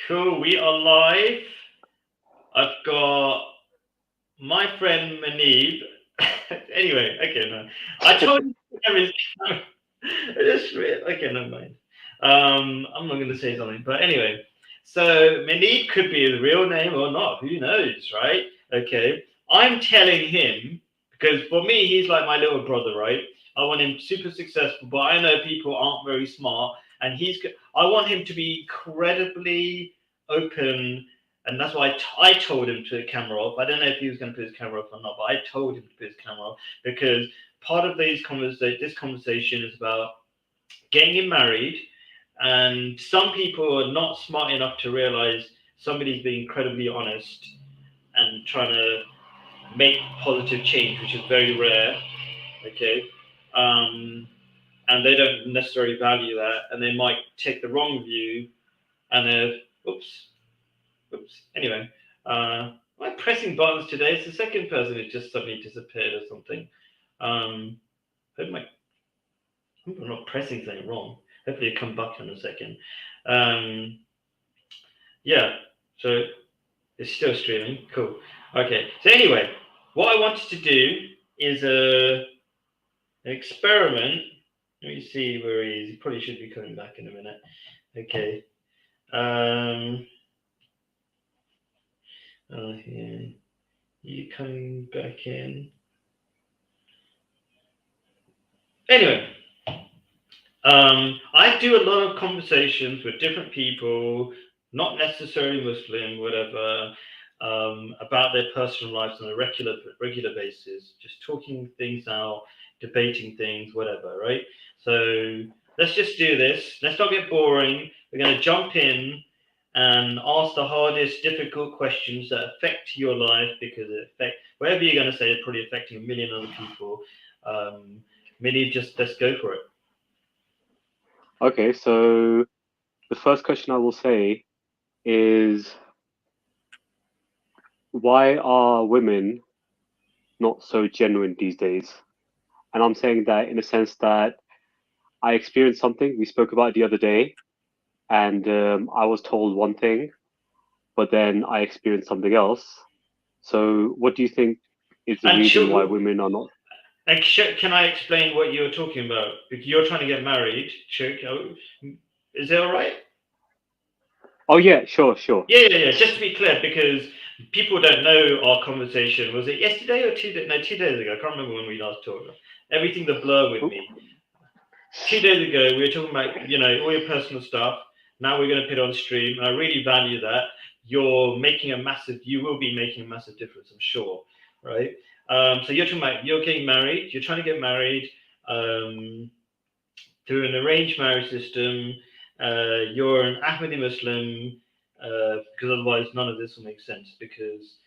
Cool. We are live. I've got my friend Manib. Anyway, okay, no. I told you there is. I just okay, never mind. I'm not going to say something, but anyway. So Manib could be his real name or not. Who knows, right? Okay. I'm telling him because for me, he's like my little brother, right? I want him super successful, but I know people aren't very smart, and I want him to be incredibly open, and that's why I told him to put the camera off. I don't know if he was going to put his camera off or not, but I told him to put his camera off because part of this conversation is about getting him married, and some people are not smart enough to realize somebody's being incredibly honest and trying to make positive change, which is very rare. Okay. Um, and they don't necessarily value that, and they might take the wrong view, and they're oops, oops. Anyway, am I pressing buttons today? It's the second person who just suddenly disappeared or something. Hope my hope I'm not pressing something wrong. Hopefully, it come back in a second. Um, yeah. So it's still streaming. Cool. Okay. So anyway, what I wanted to do is an experiment. Let me see where he is. He probably should be coming back in a minute. Okay. Um, here. You coming back in? Anyway, I do a lot of conversations with different people, not necessarily Muslim, whatever, about their personal lives on a regular basis, just talking things out, debating things, whatever, right? So let's just do this. Let's not get boring. We're going to jump in and ask the hardest, difficult questions that affect your life because it affect whatever you're going to say is probably affecting a million other people. Maybe just let's go for it. Okay, so the first question I will say is why are women not so genuine these days? And I'm saying that in a sense that I experienced something we spoke about the other day, and I was told one thing, but then I experienced something else. So, what do you think is the And reason why sure, women are not? can I explain what you're talking about? If you're trying to get married, sure, is that all right? Oh yeah, sure, sure. Yeah. Just to be clear, because people don't know our conversation. Was it yesterday or 2 days? No, 2 days ago. I can't remember when we last talked. Everything's a blur with Oop. me. 2 days ago, we were talking about all your personal stuff. Now we're going to put it on stream. And I really value that. You will be making a massive difference, I'm sure, right? So you're talking about you're getting married. You're trying to get married um, through an arranged marriage system. You're an Ahmadi Muslim because otherwise none of this will make sense because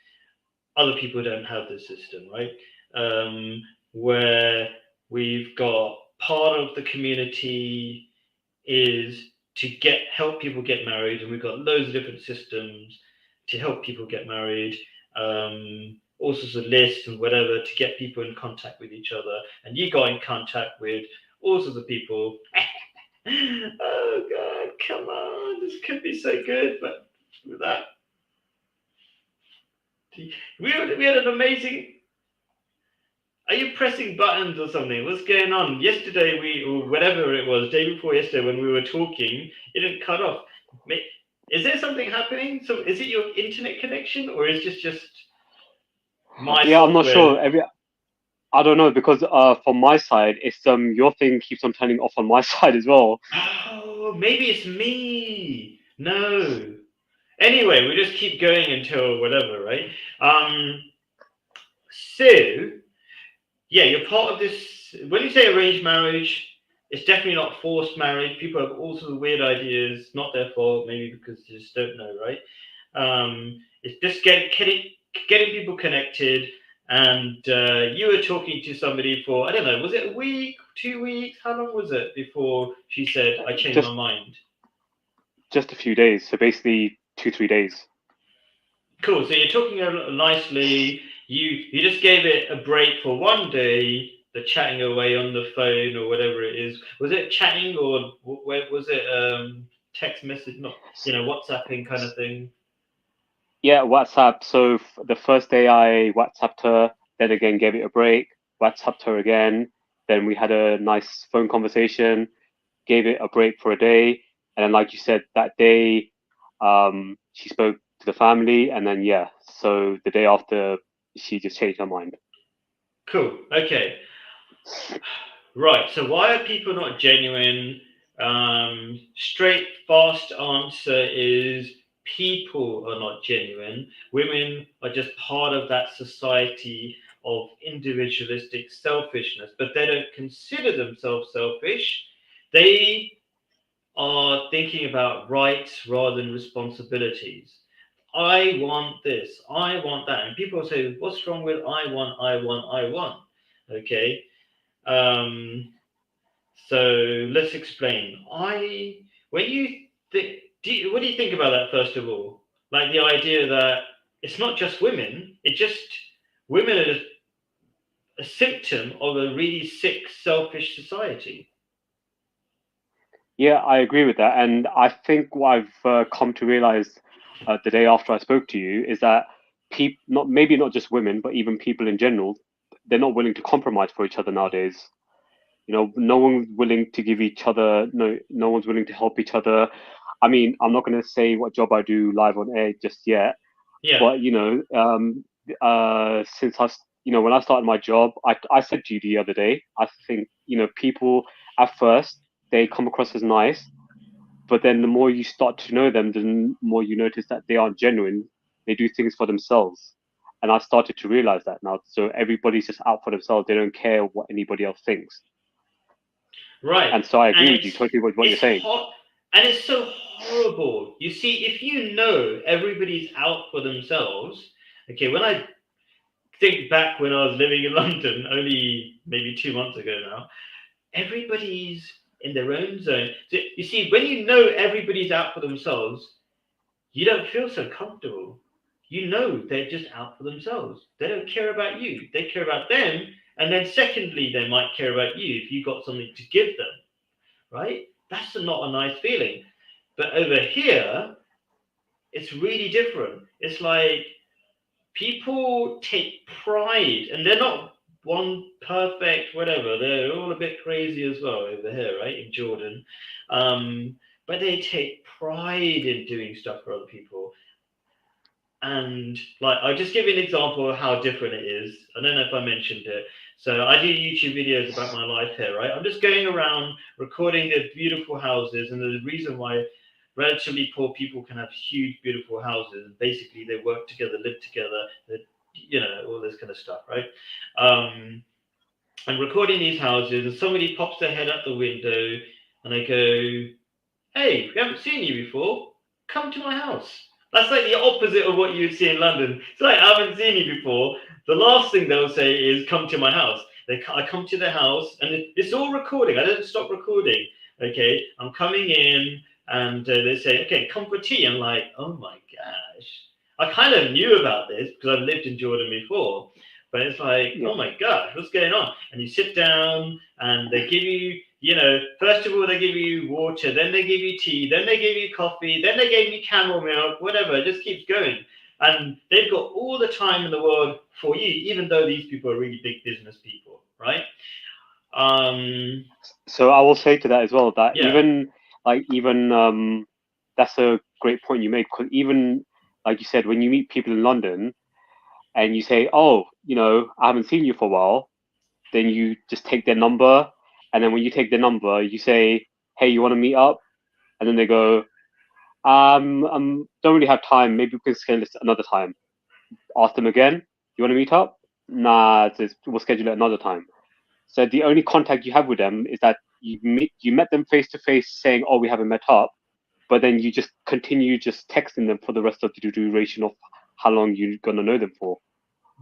other people don't have this system, right? Um, where we've got part of the community is to get help people get married, and we've got loads of different systems to help people get married. All sorts of lists and whatever to get people in contact with each other, and you got in contact with all sorts of people. Oh God, come on! This could be so good, but with that, we had an amazing. Are you pressing buttons or something? What's going on? Yesterday or whatever it was, day before yesterday when we were talking, it didn't cut off. Is there something happening? So is it your internet connection or is this just my Yeah, I'm not software? sure. I don't know because from my side, it's your thing keeps on turning off on my side as well. Oh, maybe it's me. No. Anyway, we just keep going until whatever, right? Um, so yeah, you're part of this. When you say arranged marriage, it's definitely not forced marriage. People have all sorts of weird ideas. Not their fault, maybe because they just don't know, right? It's just getting people connected. And you were talking to somebody for I don't know, was it a week, 2 weeks? How long was it before she said I changed my Just mind? just a few days. So basically 2 3 days. Cool. So you're talking nicely. You just gave it a break for one day. The chatting away on the phone or whatever it is. Was it chatting or was it text message, not WhatsApping kind of thing? Yeah, WhatsApp. So the first day I WhatsApped her, then again gave it a break, WhatsApped her again. Then we had a nice phone conversation, gave it a break for a day, and then like you said, that day, she spoke to the family, and then yeah, so the day after, she just changed her mind. Cool. Okay. Right. So why are people not genuine? Straight, fast answer is people are not genuine. Women are just part of that society of individualistic selfishness, but they don't consider themselves selfish. They are thinking about rights rather than responsibilities. I want this, I want that. And people say, what's wrong with I want, I want, I want? Okay. Um, so let's explain. When you think, what do you think about that first of all? Like the idea that it's not just women; it just women are a symptom of a really sick, selfish society. Yeah, I agree with that, and I think what I've come to realize the day after I spoke to you is that people, not maybe not just women, but even people in general, they're not willing to compromise for each other nowadays. No one's willing to give each other, no one's willing to help each other. I mean, I'm not going to say what job I do live on air just yet, Yeah, but since when I started my job, I said to you the other day, I think people at first they come across as nice, but then the more you start to know them, the more you notice that they aren't genuine. They do things for themselves, and I started to realize that now. So everybody's just out for themselves. They don't care what anybody else thinks. right. And so I And agree with you totally with what you're it's saying. hot, and it's so horrible. You see, if you know everybody's out for themselves, okay. When I think back when I was living in London, only maybe 2 months ago now, everybody's in their own zone. So you see, when you know everybody's out for themselves, you don't feel so comfortable. You know they're just out for themselves. They don't care about you. They care about them. And then secondly, they might care about you if you got something to give them, right? That's not a nice feeling. But over here, it's really different. It's like people take pride, and they're not one perfect whatever. They're all a bit crazy as well over here, right, in Jordan. But they take pride in doing stuff for other people. And like, I'll just give you an example of how different it is. I don't know if I mentioned it. So I do YouTube videos about my life here, right? I'm just going around recording the beautiful houses, and the reason why relatively poor people can have huge, beautiful houses. Basically, they work together, live together, all this kind of stuff, right? Um, I'm recording these houses, and somebody pops their head out the window, and I go, hey, we haven't seen you before. Come to my house. That's like the opposite of what you'd see in London. It's like, I haven't seen you before. The last thing they'll say is, come to my house. I come to the house, and it's all recording. I don't stop recording. Okay, I'm coming in, and they say, okay, come for tea. I'm like, oh my gosh. I kind of knew about this because I've lived in Jordan before. But it's like, Yeah. oh my gosh, what's going on? And you sit down, and they give you, first of all, they give you water, then they give you tea, then they give you coffee, then they gave me camel milk, whatever. It just keeps going. And they've got all the time in the world for you, even though these people are really big business people, right? So I will say to that as well that Yeah, even that's a great point you made, because even like you said, when you meet people in London and you say, oh, I haven't seen you for a while, then you just take their number, and then when you take their number, you say, hey, you want to meet up? And then they go, don't really have time. Maybe we can schedule this another time. Ask them again, you want to meet up? Nah, we'll schedule it another time. So the only contact you have with them is that you met them face to face, saying, "Oh, we haven't met up," but then you just continue just texting them for the rest of the duration of how long you're gonna know them for.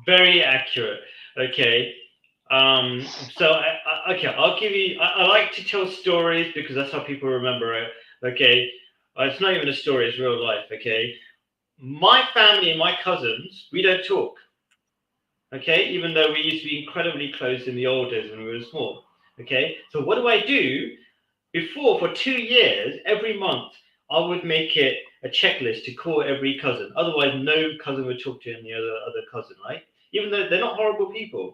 very accurate. Okay. So okay, I'll give you. I like to tell stories because that's how people remember it. Okay. It's not even a story; it's real life. Okay. My family and my cousins, we don't talk. Okay, even though we used to be incredibly close in the old days when we were small. Okay, so what do? Before, for 2 years, every month, I would make it a checklist to call every cousin. Otherwise, no cousin would talk to any other cousin, right? Even though they're not horrible people.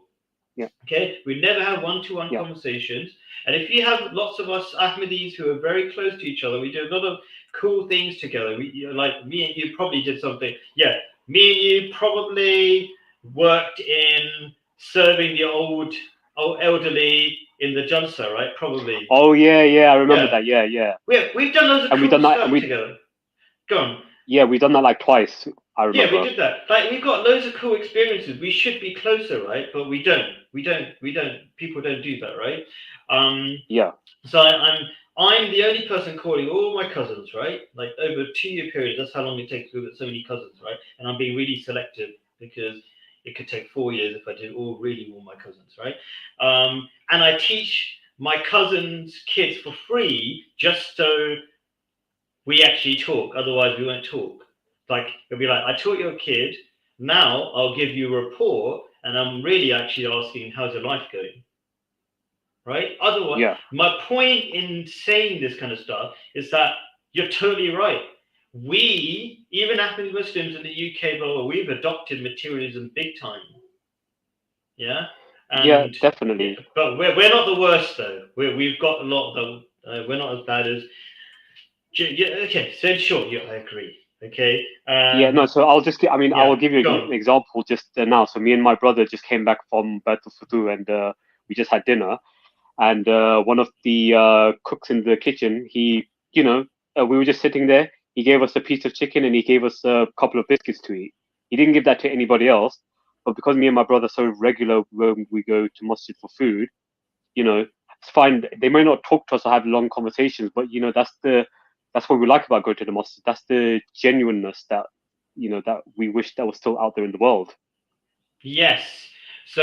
Yeah. Okay, we never have one-to-one Yeah. conversations. And if you have lots of us Ahmadis who are very close to each other, we do a lot of cool things together. Like me and you probably did something. Yeah, me and you probably worked in serving the old elderly in the Jalsa, right? Probably. Oh yeah, I remember Yeah. that. Yeah. We've done loads of And we cool done that, and stuff we together. Go on. we done that like twice. I Yeah, we remember. did that. Like we've got loads of cool experiences. We should be closer, right? But we don't. We don't. People don't do that, right? Um, Yeah. so I'm the only person calling all my cousins, right? Like over a 2 year period. That's how long it takes to visit so many cousins, right? And I'm being really selective because it could take 4 years if I did all my cousins, right? And I teach my cousins' kids for free just so we actually talk. Otherwise, we won't talk. Like it'll be like, I taught your kid. Now I'll give you a report, and I'm really actually asking, how's your life going? Right? Otherwise, Yeah. my point in saying this kind of stuff is that you're totally right. We, even Ahmadi Muslims in the UK, blah, we've adopted materialism big time. Yeah, Yeah, and yeah, definitely. but we're not the worst though. We've got a lot of we're not as bad as. Yeah, okay, so sure, yeah, I agree. Okay, Yeah, no, so I'll just, I mean, I yeah, will give you go an on. example just now. So me and my brother just came back from Batul Futu, and we just had dinner. And one of the cooks in the kitchen, we were just sitting there. He gave us a piece of chicken and he gave us a couple of biscuits to eat. He didn't give that to anybody else, but because me and my brother are so regular when we go to masjid for food, it's fine. They may not talk to us or have long conversations, but that's what we like about going to the mosque. That's the genuineness that we wish that was still out there in the world. Yes. So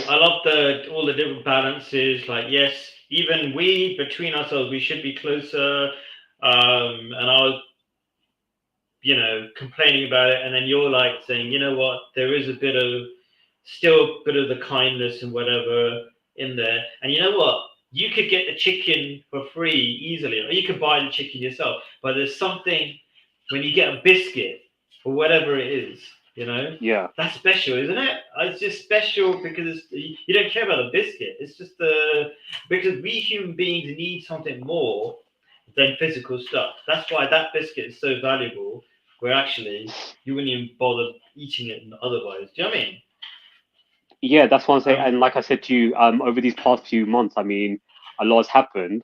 I love all the different balances. Like yes, even we between ourselves, we should be closer. And I was, complaining about it, and then you're like saying, you know what, there is still a bit of the kindness and whatever in there. And you know what, you could get the chicken for free easily, or you could buy the chicken yourself. But there's something when you get a biscuit or whatever it is, Yeah, that's special, isn't it? It's just special because you don't care about the biscuit. It's just because we human beings need something more than physical stuff. That's why that biscuit is so valuable. Where actually you wouldn't even bother eating it otherwise. Do you know what I mean? yeah, that's what I'm saying. Um, And like I said to you, over these past few months, I mean, a lot has happened.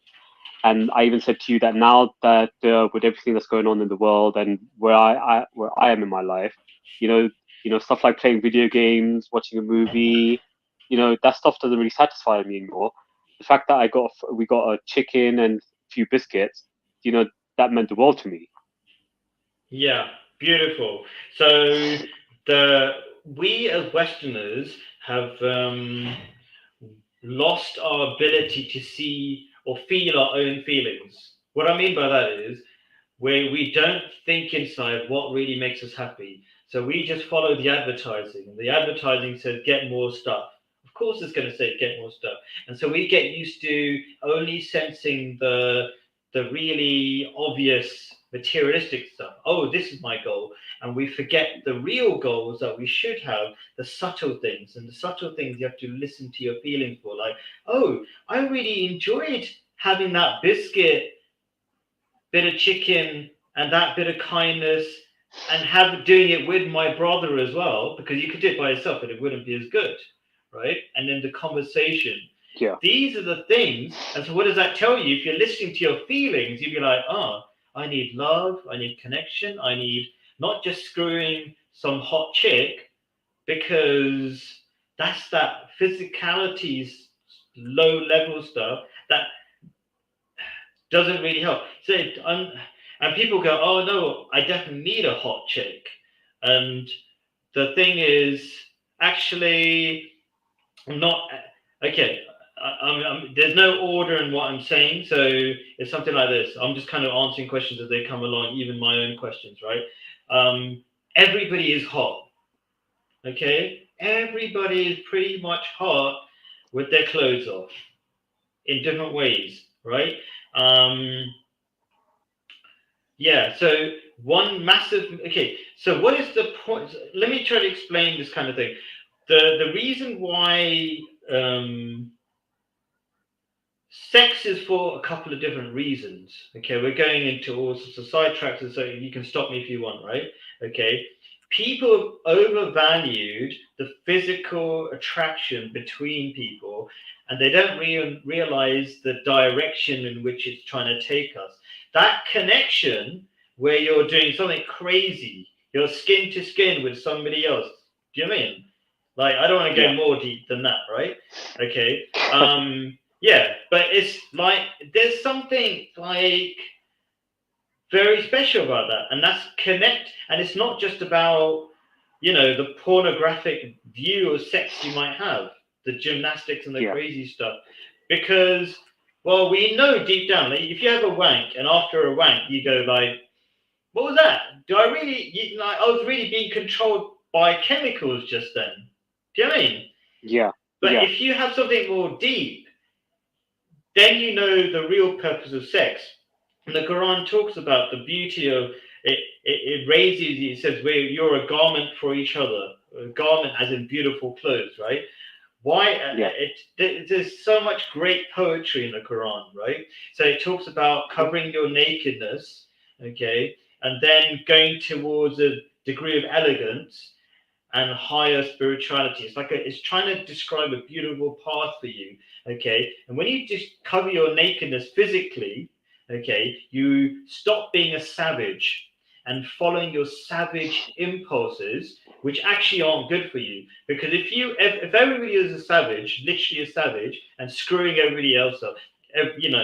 And I even said to you that now that with everything that's going on in the world and where I am in my life, stuff like playing video games, watching a movie, that stuff doesn't really satisfy me anymore. The fact that we got a chicken and a few biscuits, you know, that meant the world to me. yeah, beautiful. So the we as Westerners have lost our ability to see or feel our own feelings. What I mean by that is where we don't think inside what really makes us happy. So we just follow the advertising. And the advertising says get more stuff. Of course, it's going to say get more stuff. And so we get used to only sensing the really obvious materialistic stuff. Oh, this is my goal. And we forget the real goals that we should have, the subtle things. And the subtle things you have to listen to your feelings for. Like, oh, I really enjoyed having that biscuit, bit of chicken, and that bit of kindness, and doing it with my brother as well, because you could do it by yourself but it wouldn't be as good, right? And then the conversation, Yeah, these are the things. And so what does that tell you? If you're listening to your feelings, you'd be like, I need love, I need connection, I need not just screwing some hot chick, because that's that physicality's low level stuff that doesn't really help. So and people go, oh no, I definitely need a hot chick. And the thing is, actually, I'm not okay. There's no order in what I'm saying, so it's something like this. I'm just kind of answering questions as they come along, even my own questions, right? Everybody is hot, okay? Everybody is pretty much hot with their clothes off in different ways, right? Um, Yeah, so one massive. Okay, so what is the point? Let me try to explain this kind of thing. The reason why sex is for a couple of different reasons. Okay, we're going into all sorts of sidetracks, so you can stop me if you want, right? Okay, people have overvalued the physical attraction between people, and they don't realize the direction in which it's trying to take us. That connection where you're doing something crazy, you're skin to skin with somebody else. Do you know what I mean? Like, I don't want to Yeah. go more deep than that, right? Okay. Yeah, but it's like there's something like very special about that, and that's connect. And it's not just about the pornographic view of sex you might have, the gymnastics and the Yeah. crazy stuff, because well, we know deep down, like, if you have a wank and after a wank you go like, what was that? Do I really like? I was really being controlled by chemicals just then. Do you know what I mean? Yeah. But Yeah. if you have something more deep, then you know the real purpose of sex. And the Quran talks about the beauty of it. It raises, it says, where you're a garment for each other. A garment as in beautiful clothes, right? Why? Yeah. There's so much great poetry in the Quran, right? So it talks about Mhm. covering your nakedness, okay, and then going towards a degree of elegance and higher spirituality. It's trying to describe a beautiful path for you. Okay. And when you just cover your nakedness physically, okay, you stop being a savage and following your savage impulses, which actually aren't good for you. Because if everybody is a savage, literally a savage, and screwing everybody else up,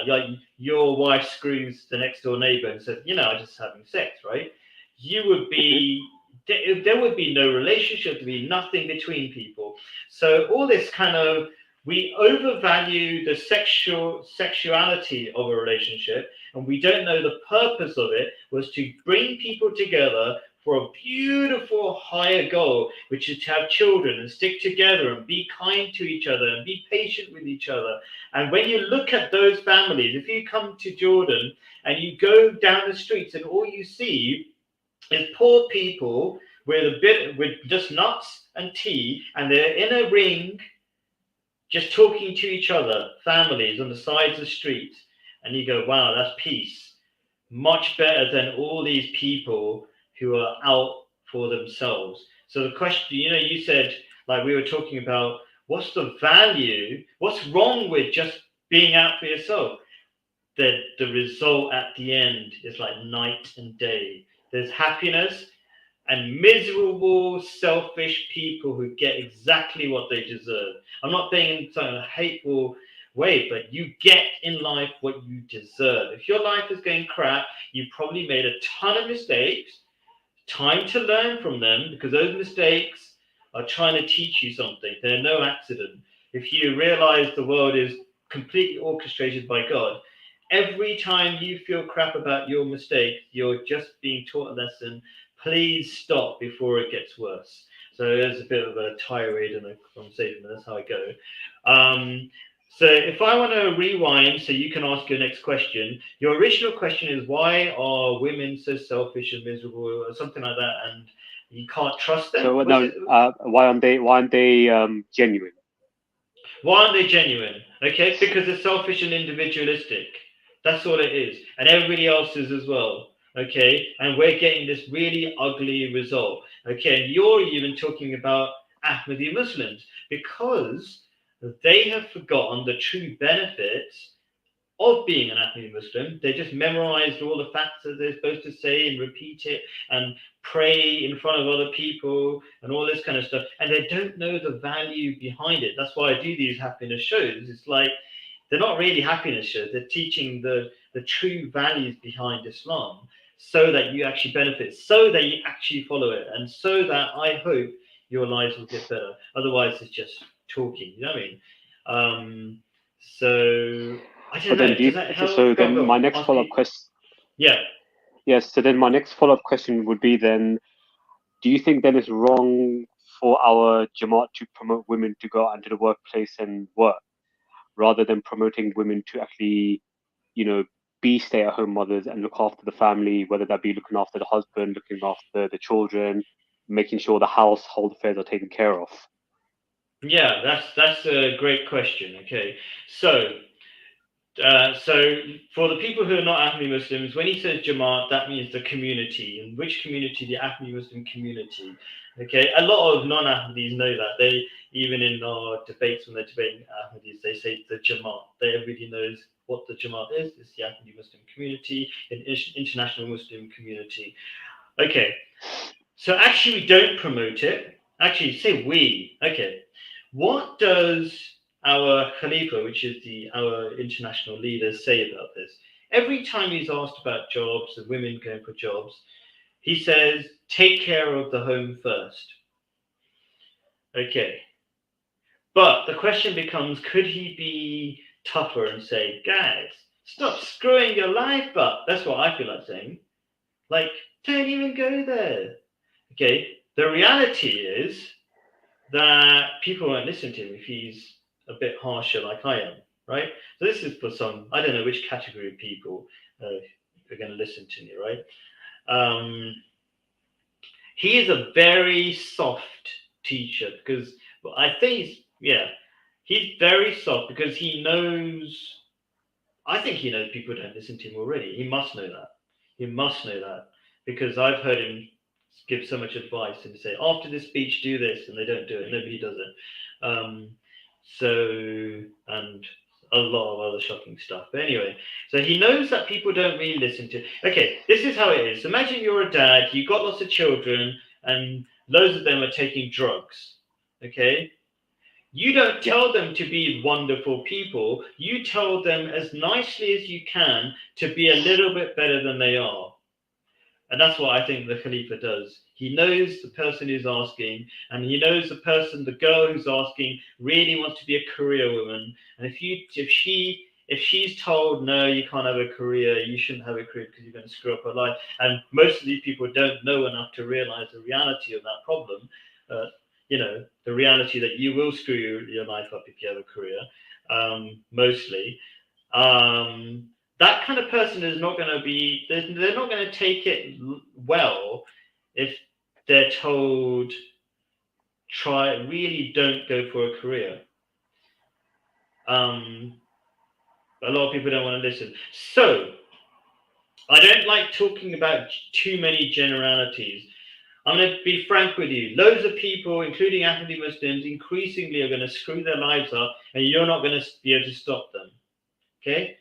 like your wife screws the next door neighbor and says, I'm just having sex, right? You would Mhm. be there would be no relationship, there'd be nothing between people. So all this kind of, we overvalue the sexuality of a relationship, and we don't know the purpose of it was to bring people together for a beautiful higher goal, which is to have children and stick together and be kind to each other and be patient with each other. And when you look at those families, if you come to Jordan and you go down the streets and all you see is poor people with just nuts and tea, and they're in a ring, just talking to each other, families on the sides of the street, and you go, "Wow, that's peace." Much better than all these people who are out for themselves. So the question, you said, like we were talking about, what's the value? What's wrong with just being out for yourself? The result at the end is like night and day. There's happiness and miserable, selfish people who get exactly what they deserve. I'm not being in some hateful way, but you get in life what you deserve. If your life is going crap, you probably made a ton of mistakes. Time to learn from them, because those mistakes are trying to teach you something. They're no accident. If you realize the world is completely orchestrated by God, every time you feel crap about your mistake, you're just being taught a lesson. Please stop before it gets worse. So there's a bit of a tirade in the conversation, but that's how I go. So if I want to rewind so you can ask your next question, your original question is, why are women so selfish and miserable or something like that, and you can't trust them? So Was now, it, why aren't they genuine? why aren't they genuine? Okay, because they're selfish and individualistic. That's all it is. And everybody else is as well. Okay, and we're getting this really ugly result. Okay, and you're even talking about Ahmadi Muslims because they have forgotten the true benefits of being an Ahmadi Muslim. They just memorized all the facts that they're supposed to say and repeat it and pray in front of other people and all this kind of stuff. And they don't know the value behind it. That's why I do these happiness shows. It's like they're not really happiness shows. They're teaching the true values behind Islam so that you actually benefit, so that you actually follow it, and so that I hope your lives will get better. Otherwise, it's just talking. You know what I mean? So I don't But then, know. Does that help? so Go, then go. my next Ask follow-up you. question, Yeah. yes. So then my next follow-up question would be then, do you think then it's wrong for our Jamaat to promote women to go out into the workplace and work, rather than promoting women to actually, you know, be stay-at-home mothers and look after the family, whether that be looking after the husband, looking after the children, making sure the household affairs are taken care of? Yeah, that's a great question. Okay, so so for the people who are not Ahmadi Muslims, when he says Jamaat, that means the community. And which community? The Ahmadi Muslim community. Okay, a lot of non-Ahmadis know that. They even in our debates when they're debating Ahmadis, they say the Jamaat. Everybody knows what the Jamaat is. It's the Ahmadi Muslim community, an international Muslim community. Okay, so actually we don't promote it. Actually, say we. Okay, what does our Khalifa, which is our international leader, say about this? Every time he's asked about jobs and women going for jobs, he says, take care of the home first. Okay. But the question becomes, could he be tougher and say, guys, stop screwing your life up? That's what I feel like saying. Like, don't even go there. Okay. The reality is that people won't listen to him if he's a bit harsher like I am, right? So this is for some, I don't know which category of people are going to listen to me, right? He is a very soft teacher because well, I think he's very soft because he knows. I think he knows people don't listen to him already. He must know that. He must know that because I've heard him give so much advice and say after this speech do this and they don't do it. Nobody does it. So and a lot of other shocking stuff. But anyway, so he knows that people don't really listen to. Okay, this is how it is. Imagine you're a dad. You've got lots of children, and loads of them are taking drugs. Okay, you don't tell them to be wonderful people. You tell them as nicely as you can to be a little bit better than they are. And that's what I think the Khalifa does. He knows the person who's asking, and he knows the girl who's asking, really wants to be a career woman. And if she's told no, you can't have a career, you shouldn't have a career because you're going to screw up her life. And most of these people don't know enough to realize the reality of that problem. The reality that you will screw your life up if you have a career, mostly. That kind of person is not going to be, they're not going to take it well if they're told, really don't go for a career. A lot of people don't want to listen. So, I don't like talking about too many generalities. I'm going to be frank with you. Loads of people, including Ahmadi Muslims, increasingly are going to screw their lives up, and you're not going to be able to stop them. Okay?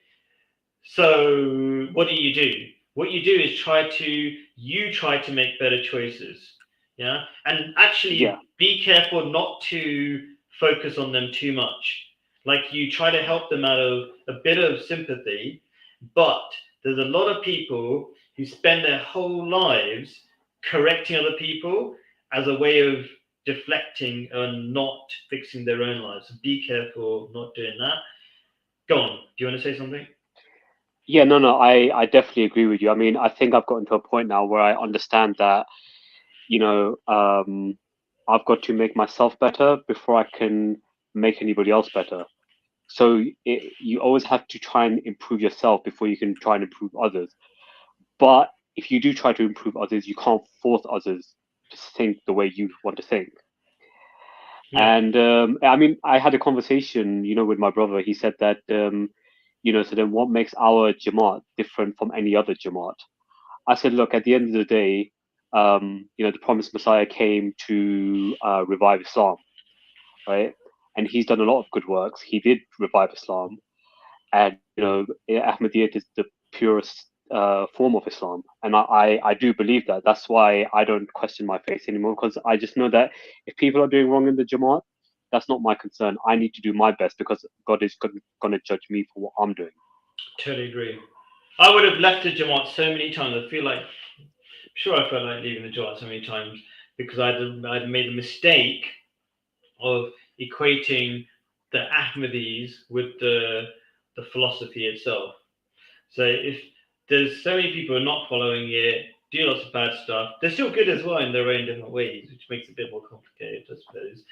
So what do? What you do is try to make better choices. Yeah. And actually be careful not to focus on them too much. Like you try to help them out of a bit of sympathy, but there's a lot of people who spend their whole lives correcting other people as a way of deflecting and not fixing their own lives. So be careful not doing that. Go on. Do you want to say something? Yeah, no, I definitely agree with you. I mean, I think I've gotten to a point now where I understand that, I've got to make myself better before I can make anybody else better. So you always have to try and improve yourself before you can try and improve others. But if you do try to improve others, you can't force others to think the way you want to think. Yeah. And I mean, I had a conversation, with my brother. He said that, so then what makes our Jamaat different from any other Jamaat? I said, look, at the end of the day, the promised Messiah came to revive Islam, right? And he's done a lot of good works. He did revive Islam, and Ahmadiyyat is the purest form of Islam, and I do believe that. That's why I don't question my faith anymore, because I just know that if people are doing wrong in the Jamaat, that's not my concern. I need to do my best because God is going to judge me for what I'm doing. Totally agree. I would have left the Jamaat so many times. I feel like, sure, I felt like leaving the Jamaat so many times because I'd made the mistake of equating the Ahmadis with the philosophy itself. So if there's so many people who are not following it, do lots of bad stuff, they're still good as well in their own different ways, which makes it a bit more complicated, I suppose.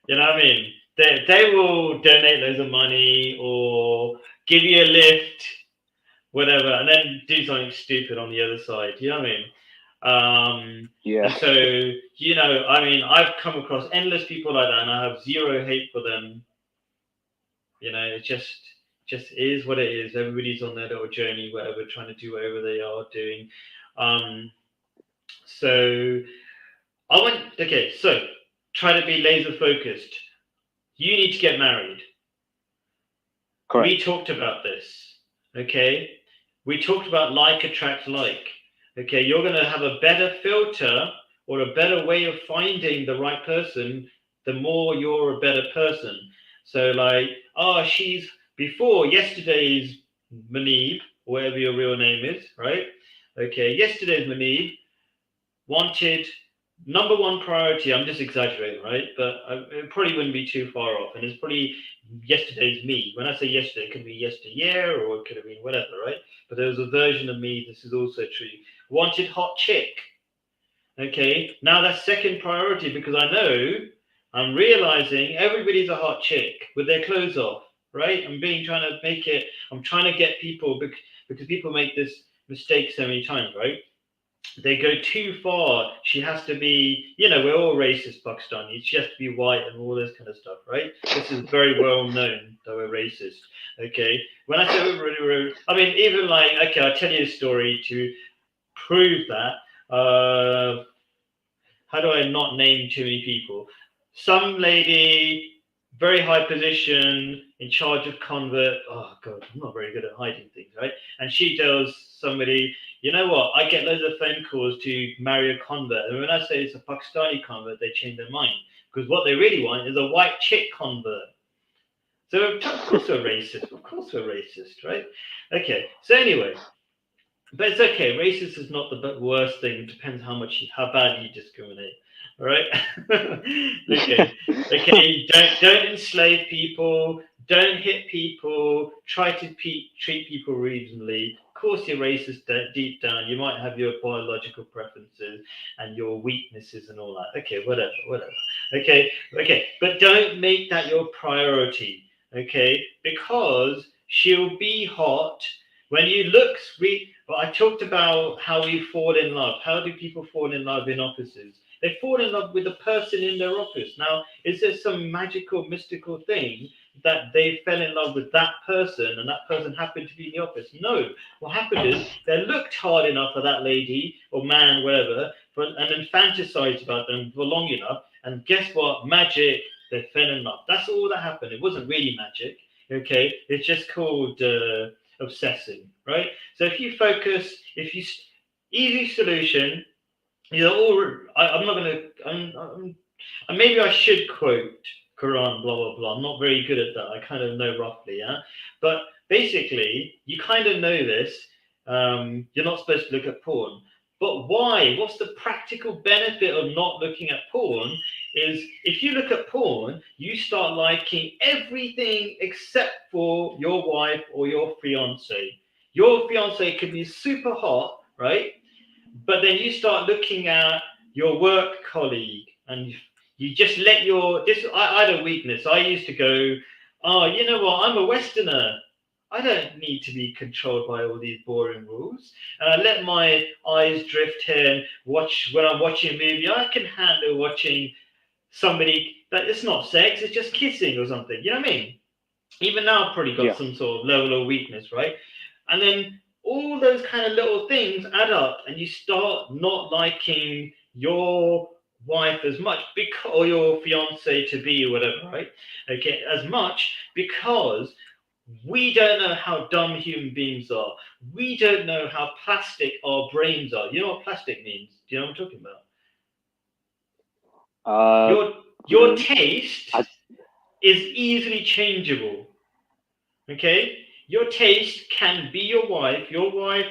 You know what I mean? They will donate loads of money or give you a lift whatever, and then do something stupid on the other side. You know what I mean? Yeah. And so, I mean, I've come across endless people like that, and I have zero hate for them. It just is what it is. Everybody's on their little journey, whatever, trying to do whatever they are doing. So I want okay. So try to be laser focused. You need to get married. Correct. We talked about this. Okay, we talked about like attracts like. Okay, you're going to have a better filter or a better way of finding the right person the more you're a better person. So, like, she's before yesterday's Manib, whatever your real name is, right? Okay, yesterday's Manib wanted number one priority. I'm just exaggerating, right? But it probably wouldn't be too far off. And it's probably yesterday's me. When I say yesterday, it could be yesteryear or it could have been whatever, right? But there was a version of me. This is also true. Wanted hot chick. Okay, now that's second priority because I'm realizing everybody's a hot chick with their clothes off, right? I'm trying to get people because people make this mistake so many times, right? They go too far. She has to be, we're all racist Pakistanis. She has to be white and all this kind of stuff, right? This is very well known that we're racist. Okay. When I say I mean, even like, okay, I'll tell you a story to prove that. How do I not name too many people? Some lady, very high position, in charge of convert. Oh God, I'm not very good at hiding things, right? And she tells somebody, you know what? I get loads of phone calls to marry a convert, and when I say it's a Pakistani convert, they change their mind because what they really want is a white chick convert. So of course we're racist. Of course we're racist, right? Okay. So anyway, but it's okay. Racist is not the worst thing. It depends how bad you discriminate. All right. Okay. Okay. Don't enslave people. Don't hit people. Try to treat people reasonably. Of course, you're racist deep down. You might have your biological preferences and your weaknesses and all that. Okay. Whatever. Okay. Okay. But don't make that your priority. Okay. Because she'll be hot when you look sweet. But I talked about how we fall in love. How do people fall in love in offices? They fall in love with the person in their office. Now, is there some magical, mystical thing that they fell in love with that person and that person happened to be in the office? No. What happened is they looked hard enough for that lady or man, whatever, and then fantasized about them for long enough. And guess what? Magic, they fell in love. That's all that happened. It wasn't really magic. Okay? It's just called obsessing, right? So if you focus, easy solution, I'm not going to, maybe I should quote Quran, blah, blah, blah. I'm not very good at that. I kind of know roughly, yeah? But basically, you kind of know this. You're not supposed to look at porn. But why? What's the practical benefit of not looking at porn? Is if you look at porn, you start liking everything except for your wife or your fiance. Your fiance could be super hot, right? But then you start looking at your work colleague and you just let I had a weakness. I used to go, oh, you know what? I'm a Westerner. I don't need to be controlled by all these boring rules. And I let my eyes drift here and when I'm watching a movie, I can handle watching somebody that it's not sex, it's just kissing or something. You know what I mean? Even now, I've probably got some sort of level of weakness, right? And then all those kind of little things add up, and you start not liking your wife as much or your fiance to be or whatever, right? Okay, as much because we don't know how dumb human beings are. We don't know how plastic our brains are. You know what plastic means? Do you know what I'm talking about? Your taste is easily changeable. Okay? Your taste can be your wife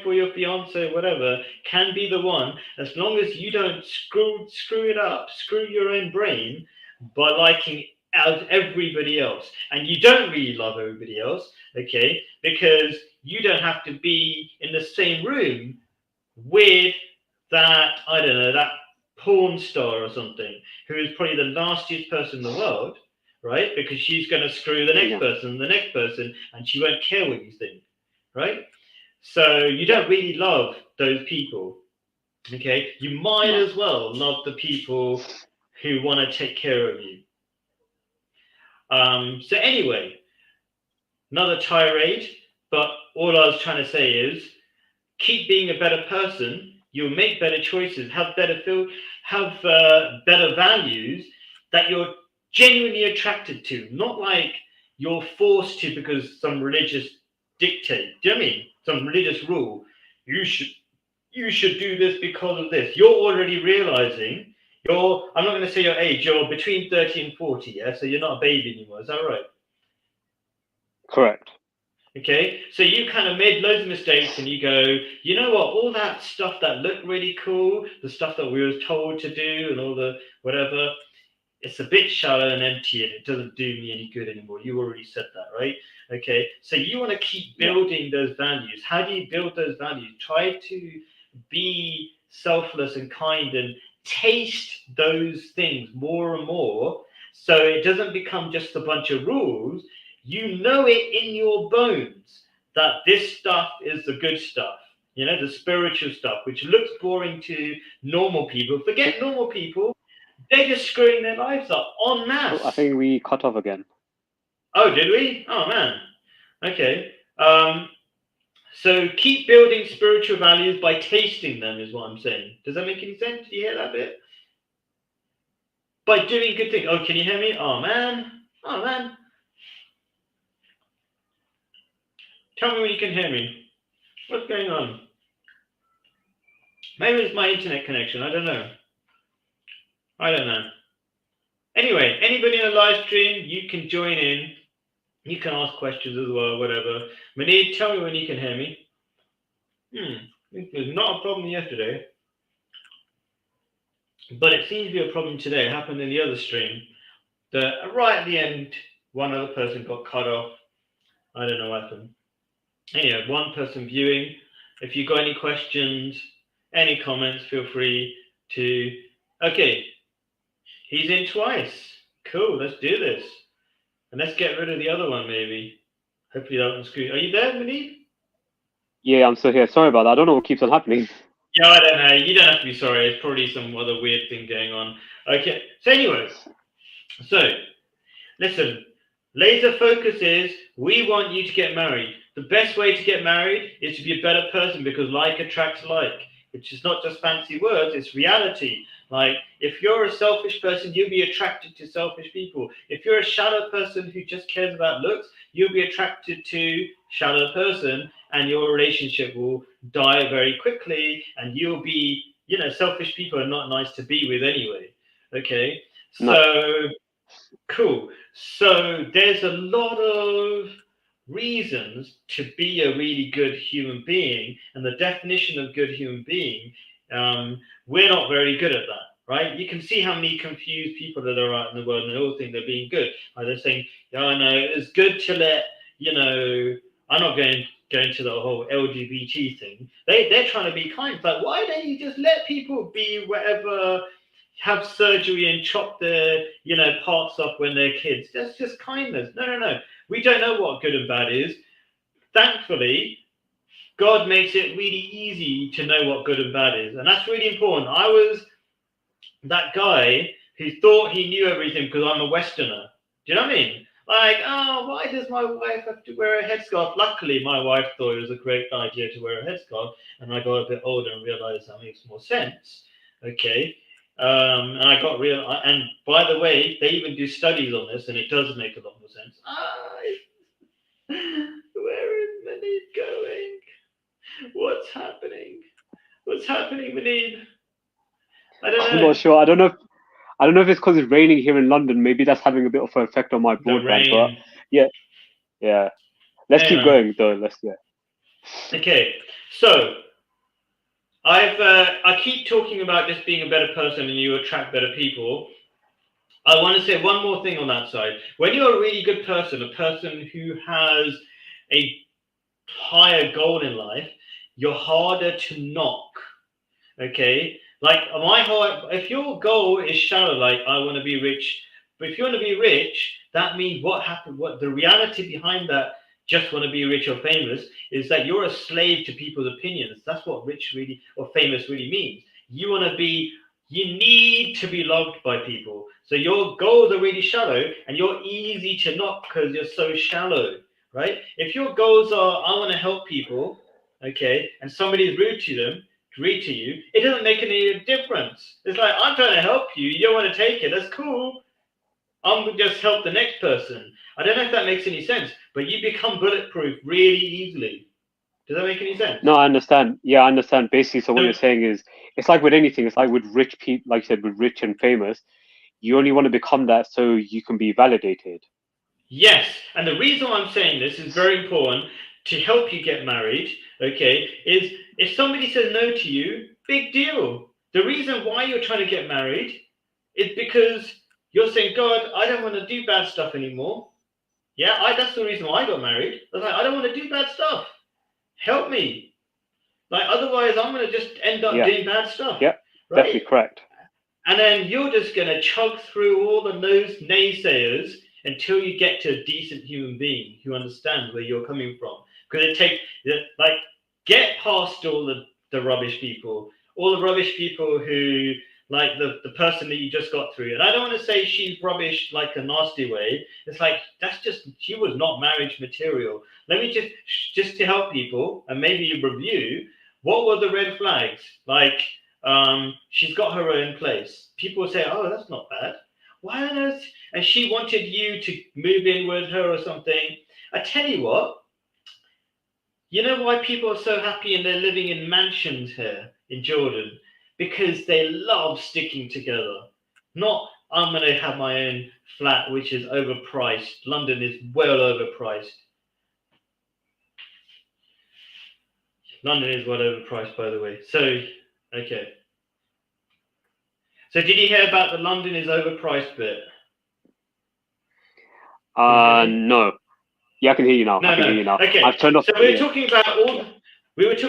or your fiance, whatever, can be the one, as long as you don't screw it up, screw your own brain by liking out everybody else. And you don't really love everybody else, okay? Because you don't have to be in the same room with that, I don't know, that porn star or something, who is probably the nastiest person in the world, right? Because she's going to screw the next person and the next person, and she won't care what you think, right? So you don't really love those people. Okay, you might No. as well love the people who want to take care of you. So anyway, another tirade, but all I was trying to say is keep being a better person. You'll make better choices, have better better values that you're genuinely attracted to, not like you're forced to because some religious dictate. Do you know what I mean? Some religious rule. You should you should do this because of this. You're already realizing I'm not going to say your age, you're between 30 and 40, yeah? So you're not a baby anymore, is that right? Correct. Okay, so you kind of made loads of mistakes and you go, you know what, all that stuff that looked really cool, the stuff that we were told to do and all the whatever, it's a bit shallow and empty and it doesn't do me any good anymore. You already said that, right? Okay, so you want to keep Yeah. building those values. How do you build those values? Try to be selfless and kind and taste those things more and more so it doesn't become just a bunch of rules. You know it in your bones that this stuff is the good stuff, the spiritual stuff, which looks boring to normal people. Forget normal people, they're just screwing their lives up en Oh, I masse. think we cut off again. Oh, did we? Oh, man. Okay. So keep building spiritual values by tasting them, is what I'm saying. Does that make any sense? Did you hear that bit? By doing good things. Oh, can you hear me? Oh, man. Oh, man. Tell me when you can hear me. What's going on? Maybe it's my internet connection. I don't know. I don't know. Anyway, anybody in the live stream, you can join in. You can ask questions as well, whatever. Manid, tell me when you can hear me. It was not a problem yesterday, but it seems to be a problem today. It happened in the other stream. Right at the end, one other person got cut off. I don't know what happened. Anyway, one person viewing. If you've got any questions, any comments, feel free to. Okay, he's in twice. Cool, let's do this. And let's get rid of the other one, maybe. Hopefully that one's good. Are you there, Manid? Yeah, I'm still here. Sorry about that. I don't know what keeps on happening. Yeah, I don't know. You don't have to be sorry. It's probably some other weird thing going on. Okay. So anyway, listen. Laser focus is we want you to get married. The best way to get married is to be a better person because like attracts like. Which is not just fancy words, it's reality. Like, if you're a selfish person, you'll be attracted to selfish people. If you're a shallow person who just cares about looks, you'll be attracted to shallow person and your relationship will die very quickly and you'll be, selfish people are not nice to be with anyway. Okay? No. So, cool. So, there's a lot of reasons to be a really good human being, and the definition of good human being, we're not very good at that, right? You can see how many confused people that are out in the world and they all think they're being good. Like they're saying, yeah, I know, it's good to let, I'm not going to the whole LGBT thing. They're trying to be kind. It's like, why don't you just let people be whatever, have surgery and chop their, parts off when they're kids? That's just kindness. No. We don't know what good and bad is. Thankfully, God makes it really easy to know what good and bad is. And that's really important. I was that guy who thought he knew everything because I'm a Westerner. Do you know what I mean? Like, oh, why does my wife have to wear a headscarf? Luckily, my wife thought it was a great idea to wear a headscarf. And I got a bit older and realized that makes more sense. Okay. And I got real. And by the way, they even do studies on this, and it does make a lot more sense. Where is Manid going? What's happening? What's happening, Manid? I don't I'm know. not sure. I don't know if it's because it's raining here in London. Maybe that's having a bit of an effect on my The broadband. But rain. yeah. Let's keep Anyway. going though. Okay, so I keep talking about just being a better person and you attract better people. I want to say one more thing on that side. When you're a really good person, a person who has a higher goal in life, you're harder to knock. Okay, like if your goal is shallow, like I want to be rich, but if you want to be rich, that means what happened? What the reality behind that? just want to be rich or famous, is that you're a slave to people's opinions. That's what rich really or famous really means. You want to be, you need to be loved by people. So your goals are really shallow and you're easy to knock because you're so shallow, right? If your goals are, I want to help people, okay, and somebody's rude to you, it doesn't make any difference. It's like, I'm trying to help you, you don't want to take it, that's cool. I'm just help the next person. I don't know if that makes any sense, but you become bulletproof really easily. Does that make any sense? No, I understand. Yeah, I understand. Basically, so what So, you're saying is, it's like with anything. It's like with rich people, like you said, with rich and famous. You only want to become that so you can be validated. yes, and the reason why I'm saying this is very important to help you get married, okay, is if somebody says no to you, big deal. The reason why you're trying to get married is because you're saying, God, I don't want to do bad stuff anymore. Yeah, that's the reason why I got married. I was like, I don't want to do bad stuff. Help me. Like, otherwise, I'm going to just end up Yeah, doing bad stuff, yeah, right? definitely correct. And then you're just going to chug through all the naysayers until you get to a decent human being who understands where you're coming from. Because it takes, like, get past all the rubbish people, all the rubbish people who, like the person that you just got through. And I don't want to say she's rubbish like a nasty way. It's like, that's just, she was not marriage material. Let me just to help people and maybe you review, what were the red flags? Like, she's got her own place. People say, oh, that's not bad. Why on earth? And she wanted you to move in with her or something. I tell you what, you know why people are so happy and they're living in mansions here in Jordan? Because they love sticking together. Not, I'm going to have my own flat, which is overpriced. London is well overpriced. London is well overpriced, by the way. So, okay. So did you hear about the London is overpriced bit? No. Yeah, I can hear you now. No, I can hear you now. Okay. I've turned off. So we were talking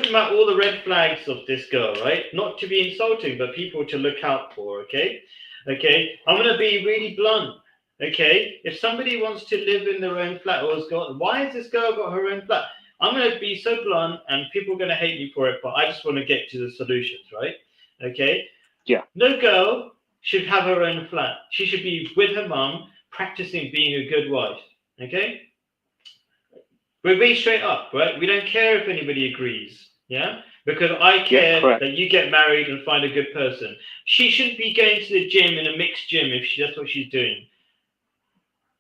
about all the red flags of this girl, right? Not to be insulting, but people to look out for. Okay. Okay. I'm gonna be really blunt. Okay. If somebody wants to live in their own flat or has got, why has this girl got her own flat? I'm gonna be so blunt, and people are gonna hate me for it, but I just want to get to the solutions, right? Okay. Yeah. No girl should have her own flat. She should be with her mum, practicing being a good wife. Okay. We're being straight up, right? We don't care if anybody agrees, yeah? Because I care that you get married and find a good person. She shouldn't be going to the gym in a mixed gym if that's what she's doing.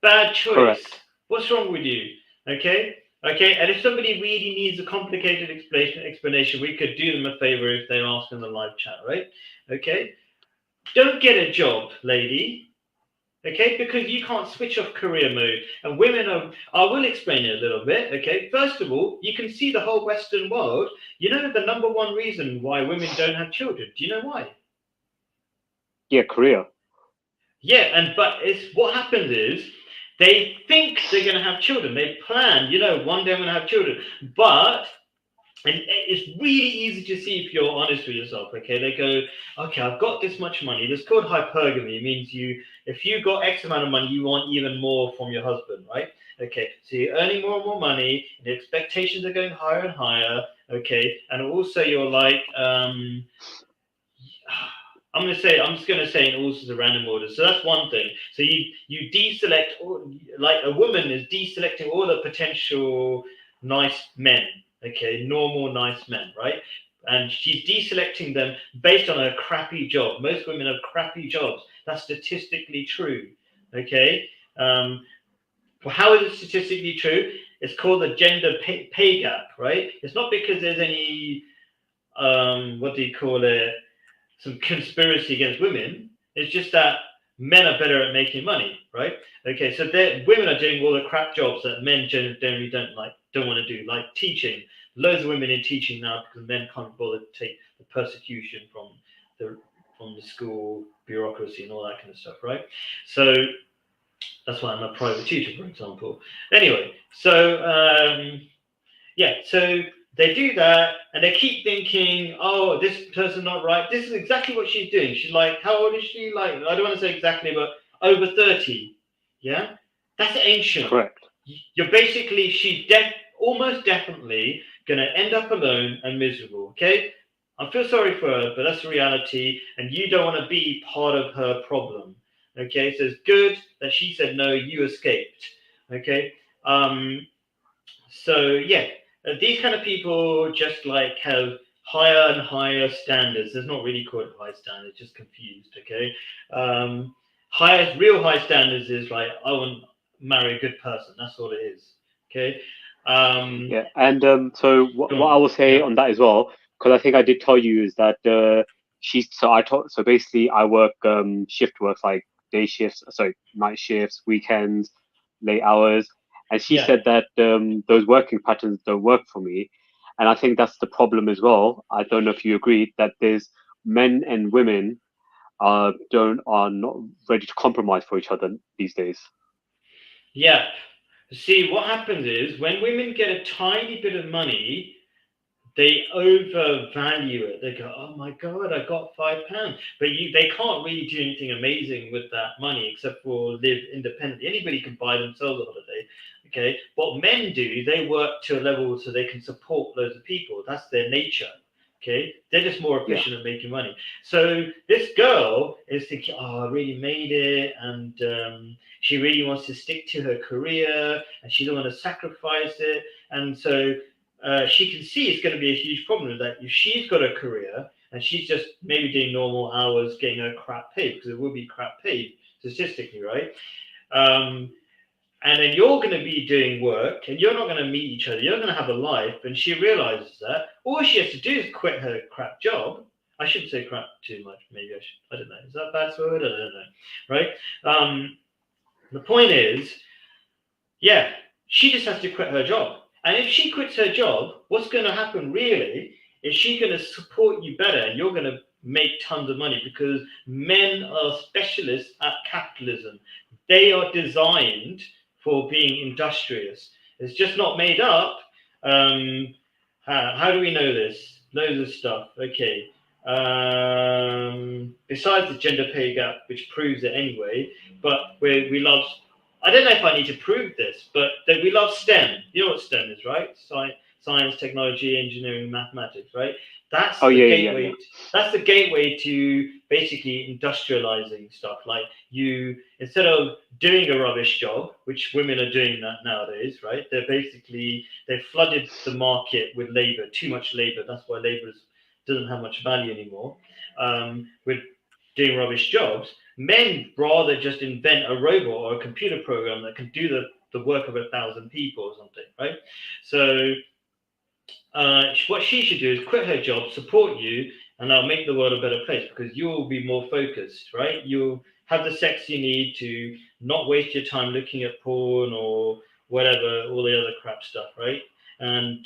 Bad choice. Correct. What's wrong with you? Okay? Okay, and if somebody really needs a complicated explanation, we could do them a favor if they ask in the live chat, right? Okay? Don't get a job, lady. Okay, because you can't switch off career mode. And women are, I will explain it a little bit. Okay, first of all, you can see the whole Western world. You know the number one reason why women don't have children. Do you know why? Yeah, career. Yeah, but it's what happens is they think they're going to have children. They plan, one day I'm going to have children. But and it's really easy to see if you're honest with yourself. Okay, they go, okay, I've got this much money. It's called hypergamy. It means if you got X amount of money, you want even more from your husband, right? Okay, so you're earning more and more money. The expectations are going higher and higher. Okay, and also you're like, I'm just gonna say in all sorts of random orders. So that's one thing. So you deselect, like a woman is deselecting all the potential nice men. Okay, normal, nice men, right? And she's deselecting them based on a crappy job. Most women have crappy jobs. That's statistically true. Okay. Well, how is it statistically true? It's called the gender pay gap, right? It's not because there's any, what do you call it, some conspiracy against women. It's just that men are better at making money, right? Okay, so women are doing all the crap jobs that men generally don't want to do, like teaching. Loads of women in teaching now because men can't bother to take the persecution from the school bureaucracy and all that kind of stuff, right? So that's why I'm a private tutor, for example. Anyway, so so they do that and they keep thinking, oh, this person's not right. This is exactly what she's doing. She's like, how old is she? Like, I don't want to say exactly, but over 30. Yeah, that's ancient. Correct. you're basically almost definitely gonna end up alone and miserable. Okay, I feel sorry for her, but that's the reality, and you don't want to be part of her problem. Okay, so it's good that she said no, you escaped. Okay, um, so yeah, these kind of people just like have higher and higher standards. There's not really called high standards, just confused. Okay, highest real high standards is like I want to marry a good person. That's all it is. Okay. Um, Yeah, and so Go what I on. will say Yeah. on that as well, because I think I did tell you, is that so basically I work shift works like day shifts, sorry, night shifts, weekends, late hours, and she Yeah. said that those working patterns don't work for me, and I think that's the problem as well. I don't know if you agree that there's men and women don't are not ready to compromise for each other these days. Yeah. See, what happens is when women get a tiny bit of money, they overvalue it. They go, "Oh my god, I got £5," but they can't really do anything amazing with that money except for live independently. Anybody can buy themselves a holiday, okay? What men do, they work to a level so they can support loads of people. That's their nature. Okay, they're just more Yeah, efficient at making money. So this girl is thinking, "Oh, I really made it," and she really wants to stick to her career, and she don't want to sacrifice it. And so she can see it's going to be a huge problem that if she's got a career and she's just maybe doing normal hours, getting her crap paid, because it will be crap paid statistically, right? Um, and then you're going to be doing work and you're not going to meet each other. You're going to have a life. And she realizes that. All she has to do is quit her crap job. I shouldn't say crap too much. Maybe I should. I don't know. Is that a bad word? I don't know. Right? The point is, yeah, she just has to quit her job. And if she quits her job, what's going to happen really is she's going to support you better and you're going to make tons of money because men are specialists at capitalism. They are designed for being industrious. It's just not made up. How do we know this? Loads of stuff. Okay. Besides the gender pay gap, which proves it anyway, but we love I don't know if I need to prove this, but that we love STEM. You know what STEM is, right? Science, technology, engineering, mathematics, right? oh That's the yeah, yeah, yeah, gateway. That's the gateway to basically industrializing stuff. Like you, instead of doing a rubbish job, which women are doing that nowadays, right? They've flooded the market with labor, too much labor. That's why labor doesn't have much value anymore. With doing rubbish jobs, men rather just invent a robot or a computer program that can do the work of 1,000 people or something, right? So what she should do is quit her job, support you, and I'll make the world a better place because you'll be more focused, right? You'll have the sex you need to not waste your time looking at porn or whatever, all the other crap stuff, right? And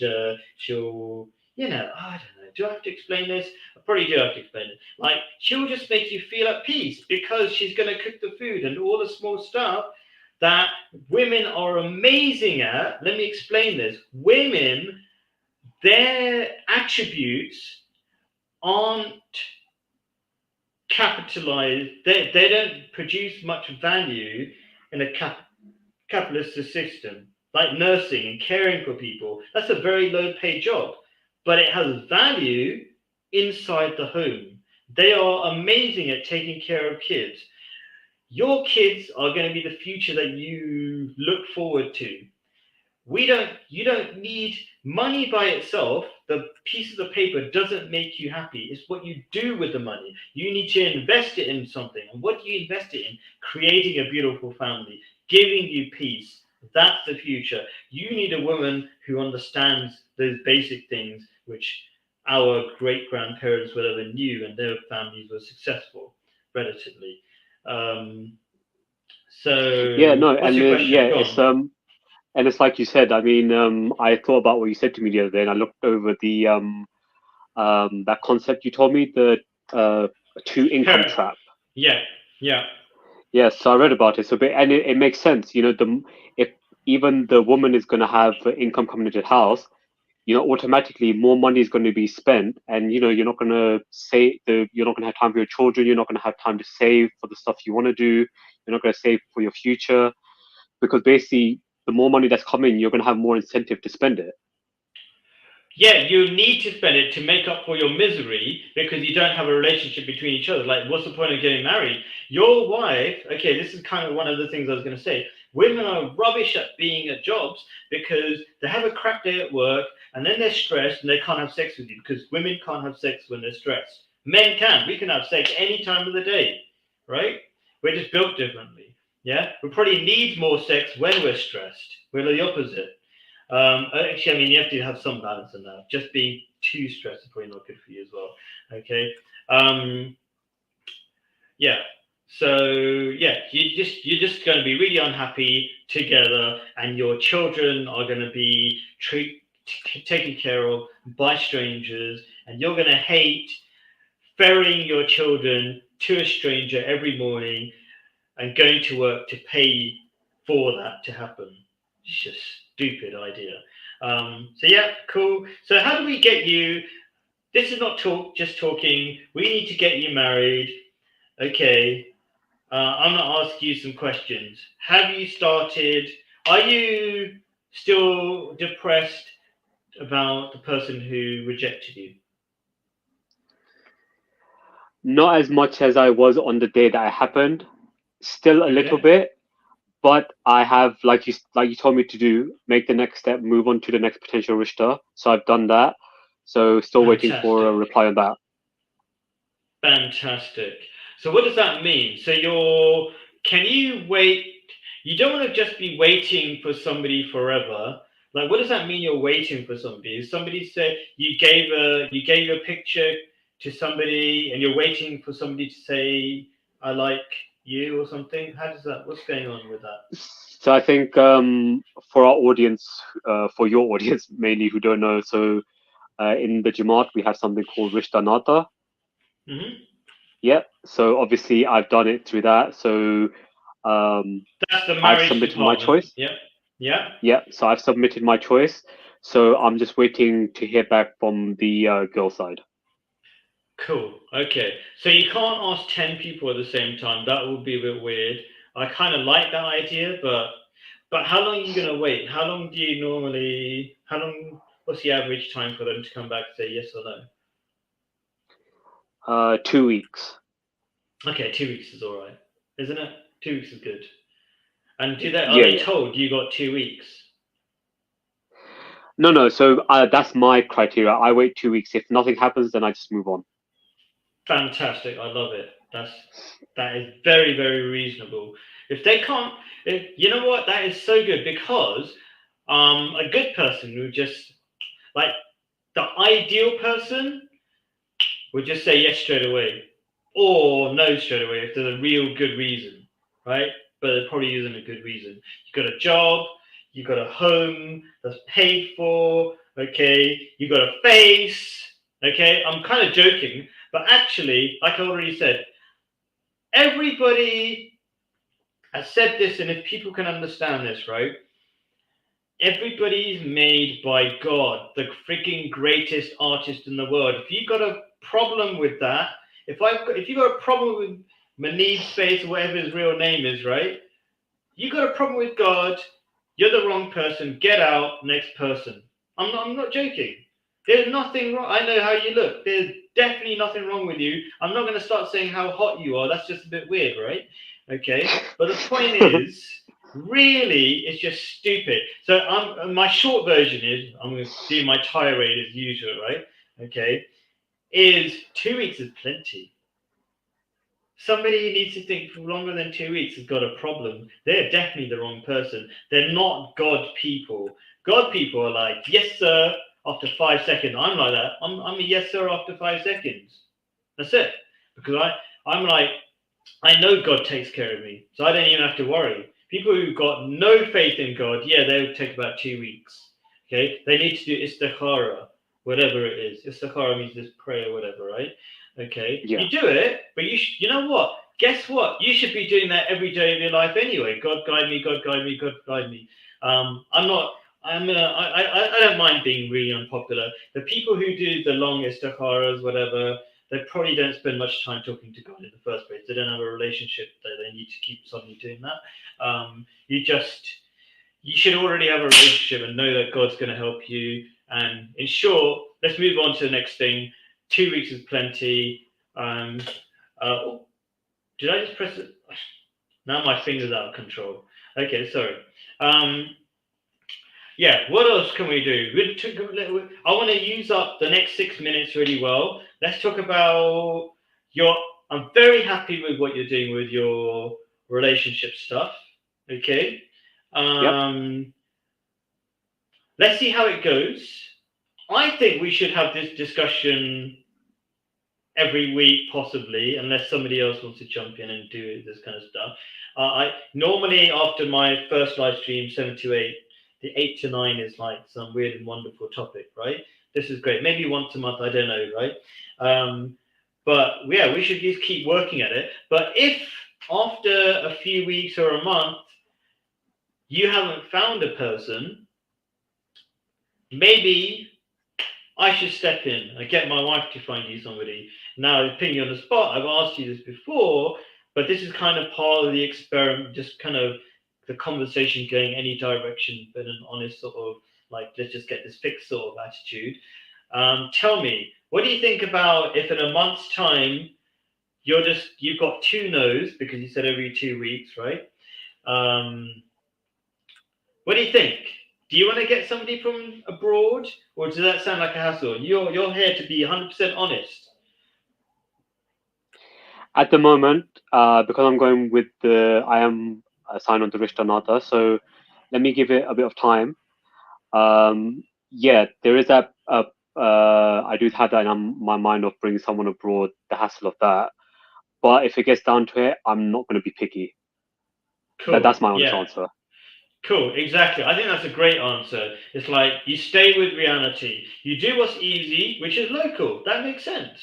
she'll, I don't know. Do I have to explain this? I probably do have to explain it. Like, she'll just make you feel at peace because she's going to cook the food and all the small stuff that women are amazing at. Let me explain this. Women, their attributes aren't capitalized. They don't produce much value in a capitalist system. Like nursing and caring for people, that's a very low paid job, but it has value inside the home. They are amazing at taking care of kids. Your kids are going to be the future that you look forward to. You don't need money by itself. The pieces of paper doesn't make you happy. It's what you do with the money. You need to invest it in something. And what do you invest it in? Creating a beautiful family, giving you peace. That's the future. You need a woman who understands those basic things which our great grandparents would have knew and their families were successful relatively. Um, yeah. so No, what's and your yeah, question? Go it's on. and it's like you said. I mean, I thought about what you said to me the other day, and I looked over the that concept you told me, the uh two income Her. trap. Yeah, yeah. Yes, so I read about it. So, and it makes sense. You know, the if even the woman is going to have income coming into the house, you know, automatically more money is going to be spent, and you know, you're not going to you're not going to have time for your children. You're not going to have time to save for the stuff you want to do. You're not going to save for your future because basically the more money that's coming, you're going to have more incentive to spend it. Yeah, you need to spend it to make up for your misery because you don't have a relationship between each other. Like, what's the point of getting married? Your wife, okay, this is kind of one of the things I was going to say. Women are rubbish at being at jobs because they have a crap day at work and then they're stressed and they can't have sex with you because women can't have sex when they're stressed. Men can. We can have sex any time of the day, right? We're just built differently. Yeah, we probably need more sex when we're stressed. We're the opposite. Actually, I mean, you have to have some balance in that. Just being too stressed is probably not good for you as well. Okay. Yeah. So yeah, you're just going to be really unhappy together, and your children are going to be taken care of by strangers, and you're going to hate ferrying your children to a stranger every morning and going to work to pay for that to happen. It's just stupid idea. So yeah, cool. So how do we get you? This is not just talking. We need to get you married. Okay. I'm gonna ask you some questions. Have you started? Are you still depressed about the person who rejected you? Not as much as I was on the day that it happened. Still a little Okay. bit, but I have, like you told me to do, make the next step, move on to the next potential rishta. So I've done that. So still waiting for a Fantastic. reply on that. Fantastic. So what does that mean? So can you wait? You don't want to just be waiting for somebody forever. Like, what does that mean? You're waiting for somebody. Is somebody said you gave a picture to somebody, and you're waiting for somebody to say I like you or something? How does that? What's going on with that? So I think for our audience, for your audience mainly who don't know, so in the Jamaat we have something called Rishta Nata. Hmm. Yeah. So obviously I've done it through that. So um, That's the I've marriage submitted my department. choice. Yep. Yeah. Yeah. So I've submitted my choice. So I'm just waiting to hear back from the girl side. Cool. Okay. So you can't ask 10 people at the same time. That would be a bit weird. I kind of like that idea, but how long are you going to wait? How long do you normally, how long, what's the average time for them to come back and say yes or no? 2 weeks. Okay, 2 weeks is all right, isn't it? 2 weeks is good. And are Yeah. they Yeah. told you got 2 weeks? No, no. So that's my criteria. I wait 2 weeks. If nothing happens, then I just move on. Fantastic. I love it. That is very, very reasonable. If they can't, you know what? That is so good because a good person who just like the ideal person would just say yes straight away or no straight away if there's a real good reason, right? But there probably isn't a good reason. You got a job, you got a home that's paid for, okay, you got a face, okay. I'm kind of joking, but actually, like I already said, everybody has said this, and if people can understand this, right? Everybody's made by God, the freaking greatest artist in the world. If you got a problem with that, if you got a problem with Manib's face or whatever his real name is, right? You got a problem with God, you're the wrong person. Get out, next person. I'm not joking. There's nothing wrong. I know how you look. There's definitely nothing wrong with you. I'm not going to start saying how hot you are. That's just a bit weird, right? Okay. But the point is, really, it's just stupid. So my short version is I'm going to do my tirade as usual, right? Okay. Is 2 weeks is plenty. Somebody who needs to think for longer than 2 weeks has got a problem. They're definitely the wrong person. They're not God people. God people are like, yes, sir, after 5 seconds. I'm like that. I'm a yes, sir, after 5 seconds. That's it. Because I'm like, I know God takes care of me. So I don't even have to worry. People who've got no faith in God, yeah, they would take about 2 weeks. Okay. They need to do istikhara, whatever it is. Istikhara means this prayer, whatever, right? Okay, Yeah. you do it, but you know what? Guess what? You should be doing that every day of your life anyway. God guide me, God guide me, God guide me. I'm not. I don't mind being really unpopular. The people who do the long istikharas, whatever, they probably don't spend much time talking to God in the first place. They don't have a relationship that they need to keep suddenly doing that. You just you should already have a relationship and know that God's going to help you. And in short, let's move on to the next thing. 2 weeks is plenty. Oh, did I just press it? Now my finger's out of control. Okay, sorry. Yeah, what else can we do? I want to use up the next 6 minutes really well. Let's talk about your. I'm very happy with what you're doing with your relationship stuff. Okay. Yep. Let's see how it goes. I think we should have this discussion every week, possibly, unless somebody else wants to jump in and do this kind of stuff. I normally after my first live stream, 7 to 8, the 8 to 9 is like some weird and wonderful topic, right? This is great. Maybe once a month, I don't know, right? But yeah, we should just keep working at it. But if after a few weeks or a month you haven't found a person, maybe I should step in and get my wife to find you somebody. Now, putting you on the spot, I've asked you this before, but this is kind of part of the experiment, just kind of the conversation going any direction, but an honest sort of like, let's just get this fixed sort of attitude. Tell me, what do you think about if in a month's time you've got two no's because you said every 2 weeks, right? What do you think? Do you want to get somebody from abroad, or does that sound like a hassle? You're here to be 100% honest. At the moment, because I'm going with I am assigned on the Rishta Nata, so let me give it a bit of time. Yeah, there is that. I do have that in my mind of bringing someone abroad, the hassle of that. But if it gets down to it, I'm not going to be picky. Cool. That's my honest Yeah. answer. Cool, exactly. I think that's a great answer. It's like you stay with reality. You do what's easy, which is local. That makes sense,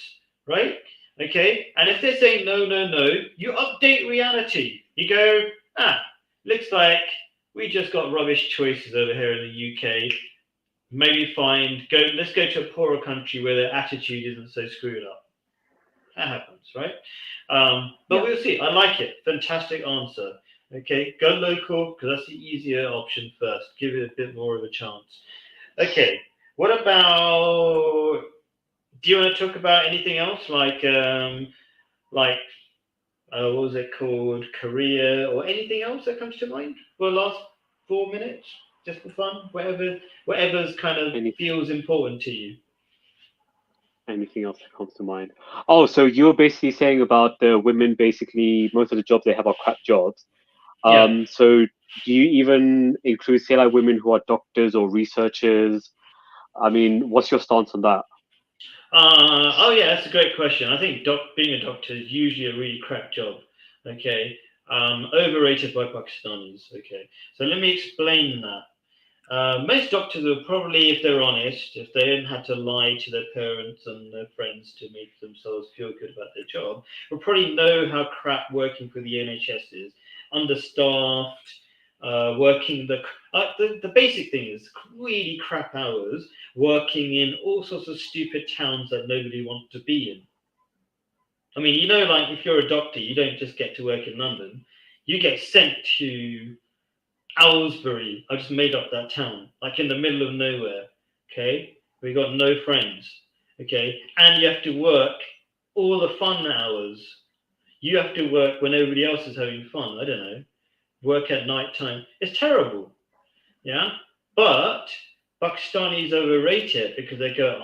right? Okay. And if they say no, no, no, you update reality. You go, looks like we just got rubbish choices over here in the UK. Maybe let's go to a poorer country where their attitude isn't so screwed up. That happens, right? But Yeah. we'll see. I like it. Fantastic answer. Okay, go local because that's the easier option first. Give it a bit more of a chance. Okay, what about? Do you want to talk about anything else like what was it called, career or anything else that comes to mind for the last 4 minutes, just for fun, whatever's kind of feels important to you. Anything else that comes to mind? Oh, so you're basically saying about the women, basically, most of the jobs they have are crap jobs. Yeah. So do you even include, say, like women who are doctors or researchers? I mean, what's your stance on that? Oh yeah, that's a great question. I think being a doctor is usually a really crap job. Okay, overrated by Pakistanis. Okay, so let me explain that. Most doctors will probably, if they're honest, if they didn't have to lie to their parents and their friends to make themselves feel good about their job, will probably know how crap working for the NHS is. Understaffed, working the basic thing is really crap hours, working in all sorts of stupid towns that nobody wants to be in. I mean, like if you're a doctor, you don't just get to work in London. You get sent to Owlsbury. I just made up that town, like in the middle of nowhere. Okay, we got no friends. Okay, and you have to work all the fun hours. You have to work when everybody else is having fun. I don't know. Work at night time. It's terrible. Yeah, but Pakistanis overrate it because they go,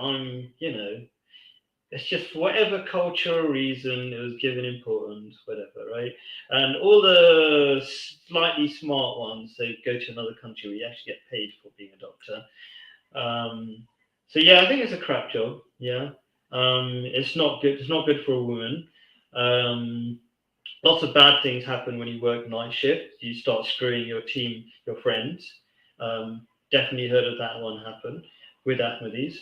it's just for whatever cultural reason it was given importance, whatever, right? And all the slightly smart ones, they go to another country where you actually get paid for being a doctor. So yeah, I think it's a crap job. Yeah, it's not good. It's not good for a woman. Lots of bad things happen when you work night shift. You start screwing your team, your friends. Definitely heard of that one happen with Ahmadis.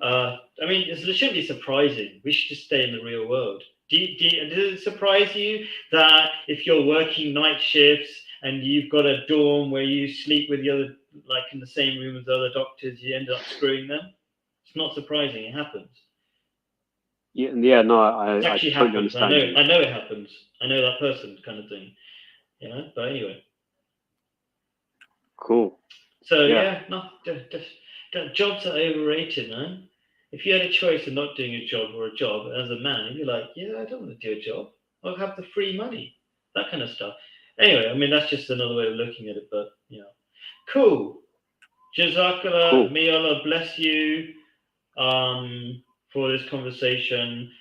I mean, it shouldn't be surprising. We should just stay in the real world. Does it surprise you that if you're working night shifts and you've got a dorm where you sleep with the other, like in the same room as other doctors, you end up screwing them? It's not surprising. It happens. Yeah, no, I actually totally happens. understand you. I know it happens. I know that person, kind of thing. But anyway. Cool. So Yeah. no, jobs are overrated, man. If you had a choice of not doing a job or a job as a man, you're like, yeah, I don't want to do a job. I'll have the free money, that kind of stuff. Anyway, I mean that's just another way of looking at it, but cool. Jazakallah, Cool. may Allah bless you for this conversation.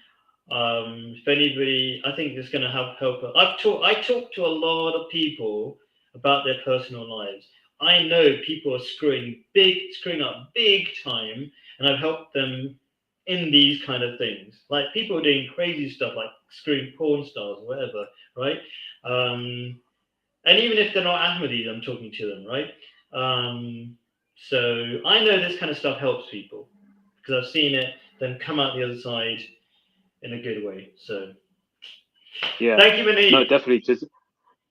If anybody, I think it's going to help. I talk to a lot of people about their personal lives. I know people are screwing up big time, and I've helped them in these kind of things. Like people are doing crazy stuff, like screwing porn stars or whatever, right? And even if they're not Ahmadis, I'm talking to them, right? So I know this kind of stuff helps people because I've seen it then come out the other side in a good way. So Yeah. thank you, Manib. No, definitely. Just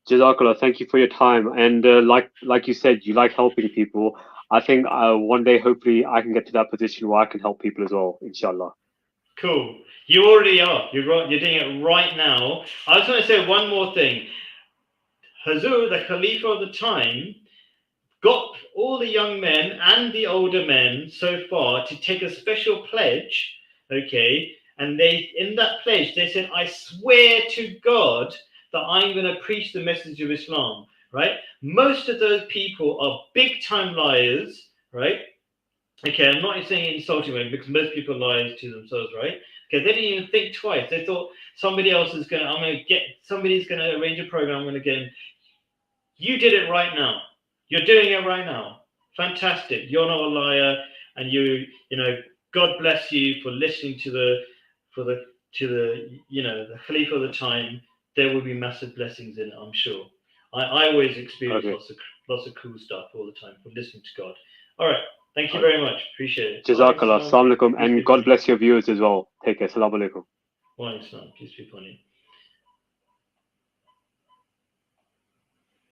Jazakallah, thank you for your time. And like you said, you like helping people. I think one day, hopefully, I can get to that position where I can help people as well, inshallah. Cool. You already are. You're right. You're doing it right now. I was going to say one more thing. Hazur, the Khalifa of the time, got all the young men and the older men so far to take a special pledge, okay? And in that pledge, they said, I swear to God that I'm going to preach the message of Islam, right? Most of those people are big time liars, right? Okay, I'm not saying it insulting way because most people lie to themselves, right? Okay, they didn't even think twice. They thought somebody's going to arrange a program, I'm going to get him. You did it right now. You're doing it right now. Fantastic. You're not a liar, and God bless you for listening to the Khalifa of the time. There will be massive blessings in it, I'm sure. I always experience Okay. lots of cool stuff all the time from listening to God. All right. Thank you very much. Appreciate it. Jazakallah. Assalamu alaikum. And God bless your viewers as well. Take care. Assalamu alaikum. Wa alaikum. Peace be upon you.